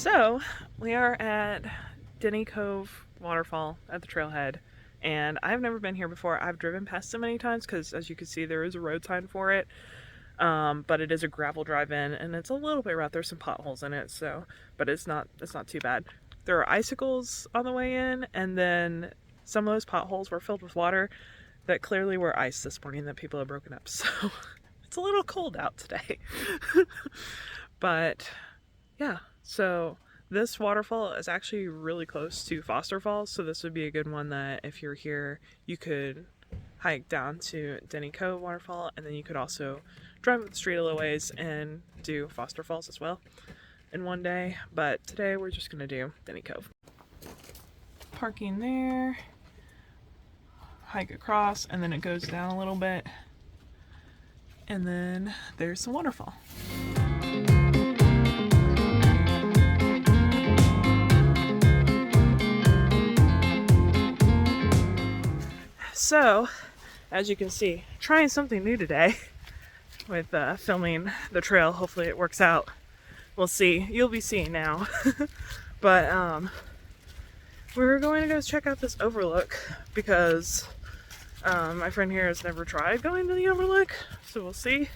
So we are at Denny Cove waterfall at the trailhead, and I've never been here before. I've driven past it many times because, as you can see, there is a road sign for it, but it is a gravel drive-in and it's a little bit rough. There's some potholes in it, so but it's not too bad. There are icicles on the way in, and then some of those potholes were filled with water that clearly were ice this morning that people have broken up, so it's a little cold out today. But yeah, so this waterfall is actually really close to Foster Falls, so this would be a good one that if you're here, you could hike down to Denny Cove waterfall, and then you could also drive up the street a little ways and do Foster Falls as well in one day. But today we're just gonna do Denny Cove. Parking there, hike across, and then it goes down a little bit, and then there's the waterfall. So, as you can see, trying something new today with filming the trail. Hopefully it works out. We'll see. You'll be seeing now. But we're going to go check out this overlook because my friend here has never tried going to the overlook. So we'll see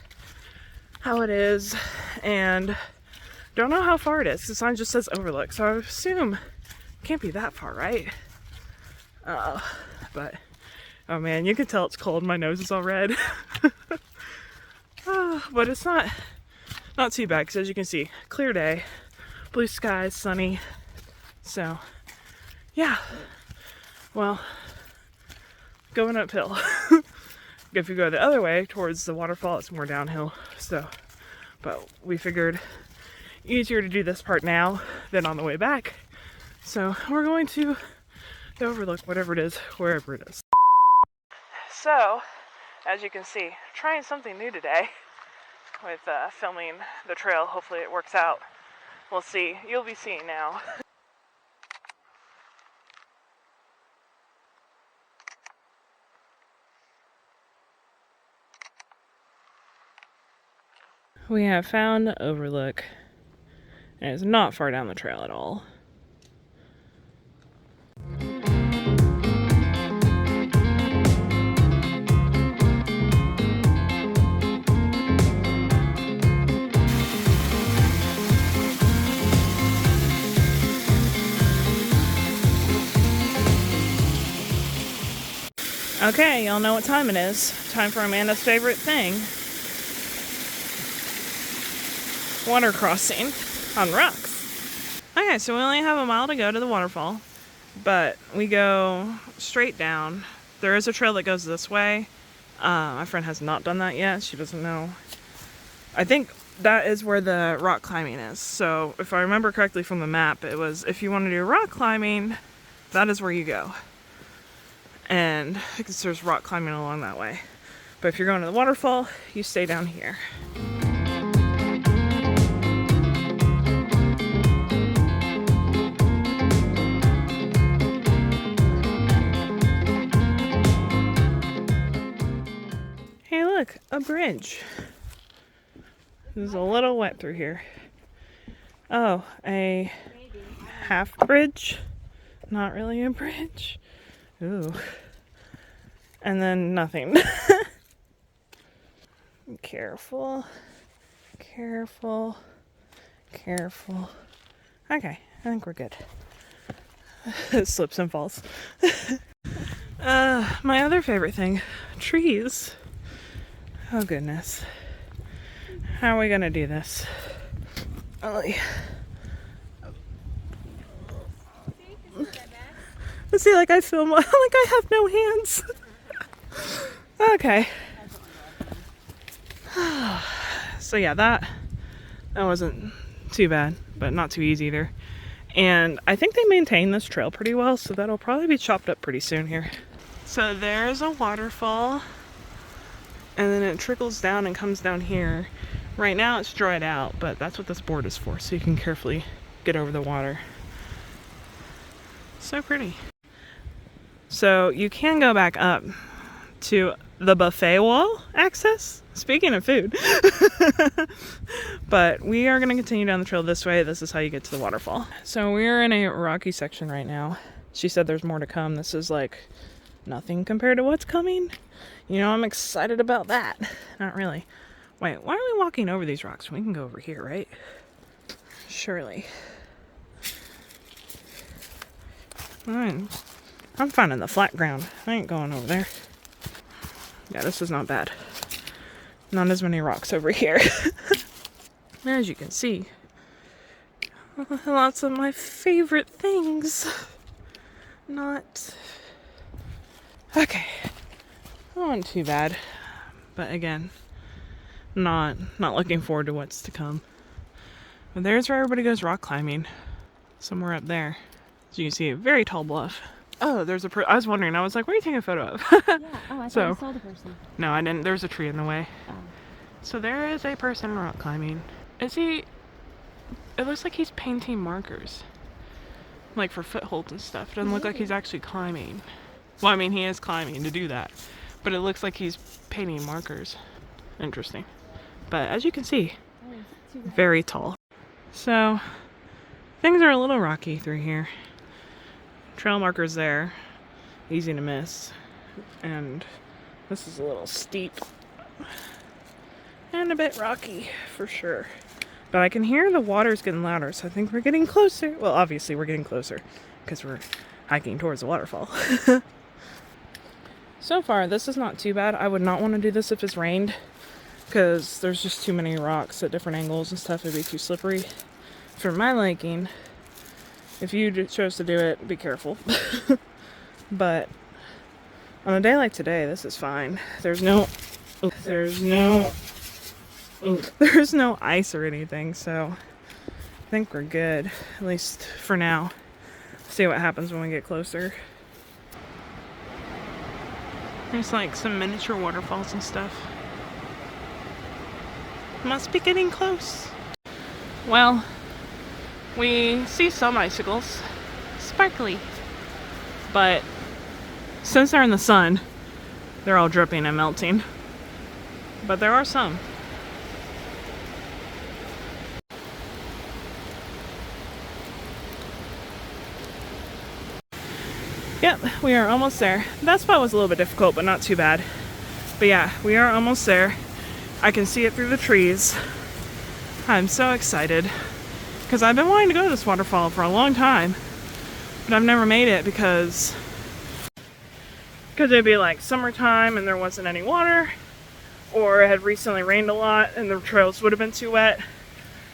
how it is, and don't know how far it is. The sign just says overlook, so I assume it can't be that far, right? But oh man, you can tell it's cold. My nose is all red. But it's not too bad because, as you can see, clear day, blue skies, sunny. So yeah, well, going uphill. If you go the other way towards the waterfall, it's more downhill. So, but we figured easier to do this part now than on the way back. So we're going to the overlook, whatever it is, wherever it is. So, as you can see, trying something new today with filming the trail. Hopefully it works out. We'll see. You'll be seeing now. We have found the overlook, and it's not far down the trail at all. Okay, y'all know what time it is. Time for Amanda's favorite thing. Water crossing on rocks. Okay, so we only have a mile to go to the waterfall, but we go straight down. There is a trail that goes this way. My friend has not done that yet. She doesn't know. I think that is where the rock climbing is. So if I remember correctly from the map, it was if you want to do rock climbing, that is where you go. And because there's rock climbing along that way. But if you're going to the waterfall, you stay down here. Hey look, a bridge. This is a little wet through here. Oh, a half bridge? Not really a bridge. Ooh. And then nothing. Careful. Careful. Careful. Okay, I think we're good. It slips and falls. My other favorite thing, trees. Oh goodness. How are we gonna do this? Oh, yeah. See, like I film, like I have no hands. Okay. So yeah, that wasn't too bad, but not too easy either. And I think they maintain this trail pretty well, so that'll probably be chopped up pretty soon here. So there's a waterfall, and then it trickles down and comes down here. Right now it's dried out, but that's what this board is for, so you can carefully get over the water. So pretty. So you can go back up to the buffet wall access. Speaking of food. But we are going to continue down the trail this way. This is how you get to the waterfall. So we're in a rocky section right now. She said there's more to come. This is like nothing compared to what's coming. You know, I'm excited about that. Not really. Wait, why are we walking over these rocks? We can go over here, right? Surely. I'm finding the flat ground. I ain't going over there. Yeah, this is not bad. Not as many rocks over here. As you can see, lots of my favorite things. Not... Okay. Not too bad. But again, not looking forward to what's to come. But there's where everybody goes rock climbing. Somewhere up there. As you can see, a very tall bluff. Oh, there's a I was wondering. I was like, what are you taking a photo of? Yeah. Oh, I thought I saw the person. No, I didn't. There's a tree in the way. Oh. So there is a person rock climbing. Is he... It looks like he's painting markers. Like for footholds and stuff. It doesn't look like he's actually climbing. Well, I mean, he is climbing to do that. But it looks like he's painting markers. Interesting. But as you can see, very tall. So, things are a little rocky through here. Trail markers there. Easy to miss. And this is a little steep. And a bit rocky, for sure. But I can hear the water's getting louder, so I think we're getting closer. Well, obviously we're getting closer, because we're hiking towards the waterfall. So far, this is not too bad. I would not want to do this if it's rained, because there's just too many rocks at different angles and stuff. It'd be too slippery for my liking. If you chose to do it, be careful. But on a day like today, this is fine. There's no ice or anything, so I think we're good, at least for now. See what happens when we get closer. There's like some miniature waterfalls and stuff. Must be getting close. Well, we see some icicles, sparkly, but since they're in the sun, they're all dripping and melting. But there are some. Yep, we are almost there. That spot was a little bit difficult, but not too bad. But yeah, we are almost there. I can see it through the trees. I'm so excited because I've been wanting to go to this waterfall for a long time, but I've never made it because it'd be like summertime and there wasn't any water, or it had recently rained a lot and the trails would have been too wet,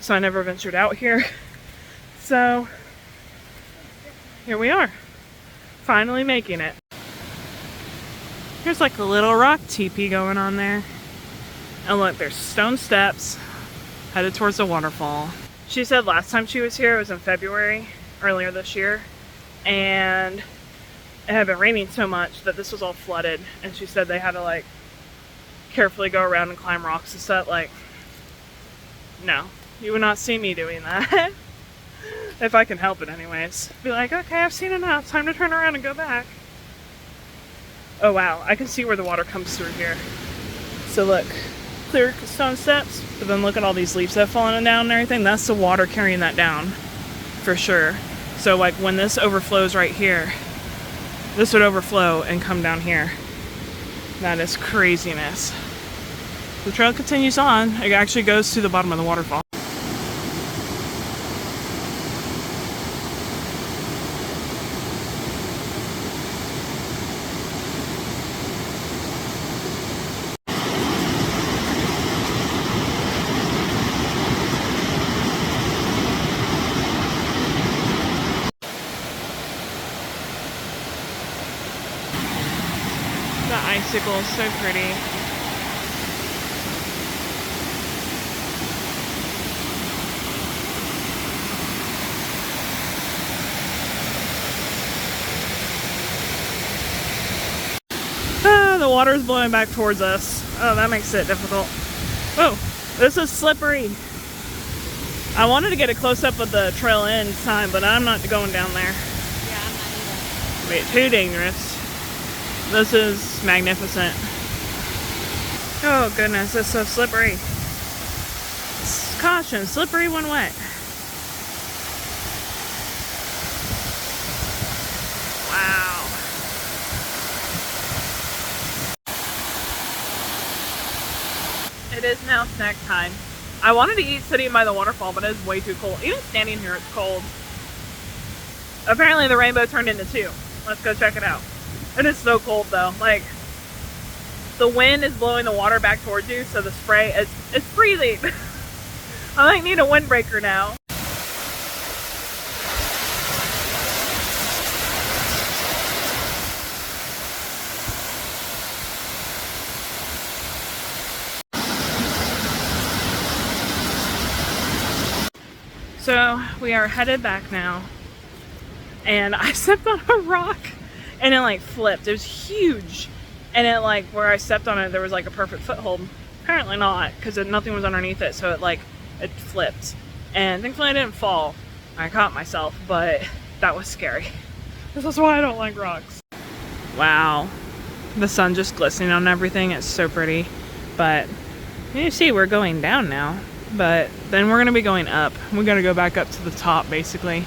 so I never ventured out here. So here we are, finally making it. There's like a little rock teepee going on there. And look, there's stone steps headed towards the waterfall. She said last time she was here, it was in February, earlier this year, and it had been raining so much that this was all flooded, and she said they had to like carefully go around and climb rocks and stuff. Like, no, you would not see me doing that. If I can help it anyways. Be like, okay, I've seen enough, time to turn around and go back. Oh wow, I can see where the water comes through here. So look, clear stone steps, but then look at all these leaves that have fallen down and everything. That's the water carrying that down, for sure. So like when this overflows right here, this would overflow and come down here. That is craziness. The trail continues on. It actually goes to the bottom of the waterfall. The icicles, so pretty. Ah, the water's blowing back towards us. Oh, that makes it difficult. Oh, this is slippery. I wanted to get a close-up of the trail end time, but I'm not going down there. Yeah, I'm not either. It'd be too dangerous. This is magnificent. Oh goodness, it's so slippery. Caution, slippery when wet. Wow. It is now snack time. I wanted to eat sitting by the waterfall, but it is way too cold. Even standing here, it's cold. Apparently the rainbow turned into 2. Let's go check it out. It is so cold though. Like, the wind is blowing the water back towards you, so the spray is freezing. I might need a windbreaker now. So we are headed back now, and I stepped on a rock and it like flipped. It was huge, and it like, where I stepped on it, there was like a perfect foothold. Apparently not, because nothing was underneath it, so it flipped. And thankfully I didn't fall. I caught myself, but that was scary. This is why I don't like rocks. Wow, the sun just glistening on everything. It's so pretty. But you see, we're going down now, but then we're gonna be going up. We're gonna go back up to the top, basically.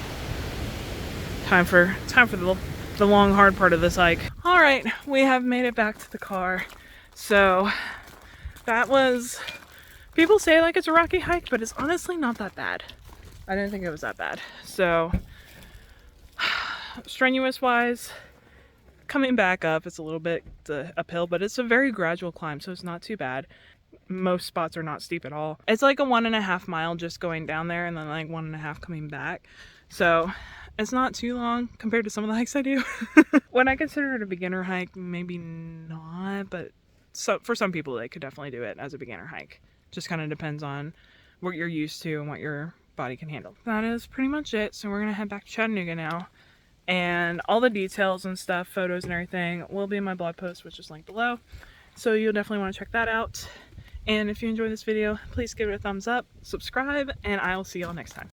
Time for the long, hard part of this hike. All right, we have made it back to the car. So that was, people say like it's a rocky hike, but it's honestly not that bad. I didn't think it was that bad. So strenuous wise, coming back up, it's a little bit uphill, but it's a very gradual climb, so it's not too bad. Most spots are not steep at all. It's like a 1.5 mile just going down there, and then like 1.5 coming back. So it's not too long compared to some of the hikes I do. When I consider it a beginner hike, maybe not, but for some people they could definitely do it as a beginner hike. Just kind of depends on what you're used to and what your body can handle. That is pretty much it. So we're gonna head back to Chattanooga now, and all the details and stuff, photos and everything, will be in my blog post, which is linked below. So you'll definitely want to check that out. And if you enjoyed this video, please give it a thumbs up, subscribe, and I will see y'all next time.